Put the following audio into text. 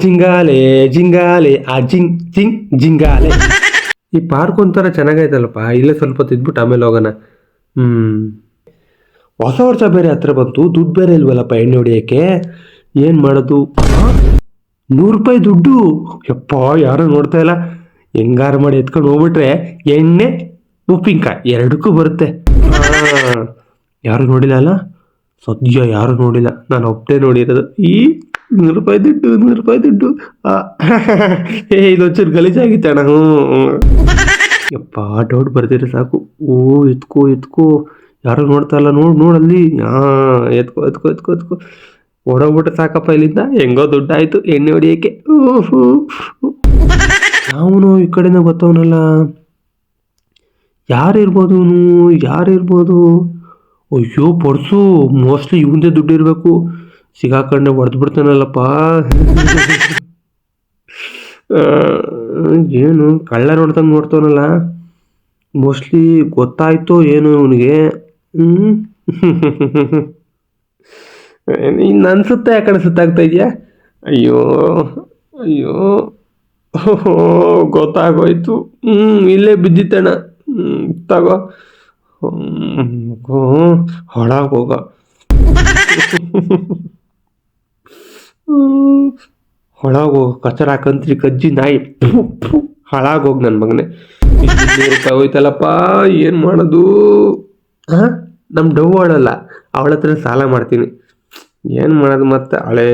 ಜಿಂಗಾಲೆ ಜಿಂಗಾಲೆ ಜಿಂಗ್ ಜಿಂಗ್ ಜಿಂಗಾಲೆ. ಈ ಪಾರ್ಕ್ ಒಂಥರ ಚೆನ್ನಾಗೈತಲ್ಲಪ್ಪ, ಇಲ್ಲೇ ಸ್ವಲ್ಪ ಹೊತ್ತು ಇದ್ಬಿಟ್ಟು ಆಮೇಲೆ ಹೋಗೋಣ. ಹೊಸ ವರ್ಷ ಬೇರೆ ಹತ್ರ ಬಂತು, ದುಡ್ಡು ಬೇರೆ ಇಲ್ವಲ್ಲಪ್ಪ ಎಣ್ಣೆ ಹೊಡಿಯೋಕ್ಕೆ. ಏನು ಮಾಡೋದು? 100 ರೂಪಾಯಿ ದುಡ್ಡು. ಯಪ್ಪ, ಯಾರು ನೋಡ್ತಾ ಇಲ್ಲ. ಹೆಂಗಾರು ಮಾಡಿ ಎತ್ಕೊಂಡು ಹೋಗ್ಬಿಟ್ರೆ ಎಣ್ಣೆ ಉಪ್ಪಿನಕಾಯಿ ಎರಡಕ್ಕೂ ಬರುತ್ತೆ. ಯಾರು ನೋಡಿಲ್ಲ ಅಲ್ಲ? ಸದ್ಯ ಯಾರು ನೋಡಿಲ್ಲ, ನಾನು ಒಬ್ಬನೇ ನೋಡಿರೋದು. ಈ 100 ರೂಪಾಯಿ ದುಡ್ಡು, 100 ರೂಪಾಯಿ ದುಡ್ಡು. ಇದೊಂಚೂರು ಗಲೀಜಾಗಿತ್ತಣ್ಣ. ಯಪ್ಪ, ಡೌಟ್ ಬರ್ದಿರ ಸಾಕು. ಓ, ಎತ್ಕೋ ಎತ್ಕೋ, ಯಾರು ನೋಡ್ತಾ ಇಲ್ಲ. ನೋಡಲ್ಲಿ. ಎತ್ಕೋ ಎತ್ಕೋ ಎತ್ಕೋ ಎತ್ಕೋ. ಓಡೋಗ್ಬಿಟ್ರೆ ಸಾಕಪ್ಪ ಇಲ್ಲಿಂದ. ಹೆಂಗೋ ದುಡ್ಡಾಯ್ತು ಎಣ್ಣೆ ಹೊಡಿಯೋಕ್ಕೆ. ಅವನು ಈ ಕಡೆನೇ ಬರ್ತಾವನಲ್ಲ. ಯಾರಿರ್ಬೋದು ಅವನು? ಯಾರಿರ್ಬೋದು? ಅಯ್ಯೋ, ಪರ್ಸು. ಮೋಸ್ಟ್ಲಿ ಇವಂದೇ ದುಡ್ಡು ಇರಬೇಕು. ಸಿಗಾಕೊಂಡೆ ಹೊಡೆದು ಬಿಡ್ತಾನಲ್ಲಪ್ಪ. ಏನು ಕಳ್ಳ ನೋಡ್ದಂಗೆ ನೋಡ್ತಾವನಲ್ಲ. ಮೋಸ್ಟ್ಲಿ ಗೊತ್ತಾಯ್ತೋ ಏನೋ ಇವನಿಗೆ. ಇನ್ನು ಅನ್ಸುತ್ತೆ, ಯಾಕಡೆ ಸುತ್ತಾಗ್ತಾ ಇದೆಯಾ? ಅಯ್ಯೋ ಅಯ್ಯೋ, ಗೊತ್ತಾಗೋಯ್ತು. ಇಲ್ಲೇ ಬಿದ್ದಿತ್ತಣ್ಣ. ತಗೋ. ಹಾಳಾಗೋಗ. ಹಾಳಾಗೋ ಕಚರ ಕಂತ್ರಿ ಕಜ್ಜಿ ನಾಯಿ. ಹಾಳಾಗೋಗಿ ನನ್ನ ಮಗನೇ. ಹೋಯ್ತಲ್ಲಪ್ಪ, ಏನು ಮಾಡೋದು? ನಮ್ಮ ಡವ್ ಆಡಲ್ಲ, ಅವಳ ಹತ್ರ ಸಾಲ ಮಾಡ್ತೀನಿ. ಏನು ಮಾಡೋದು ಮತ್ತೆ? ಹಳೇ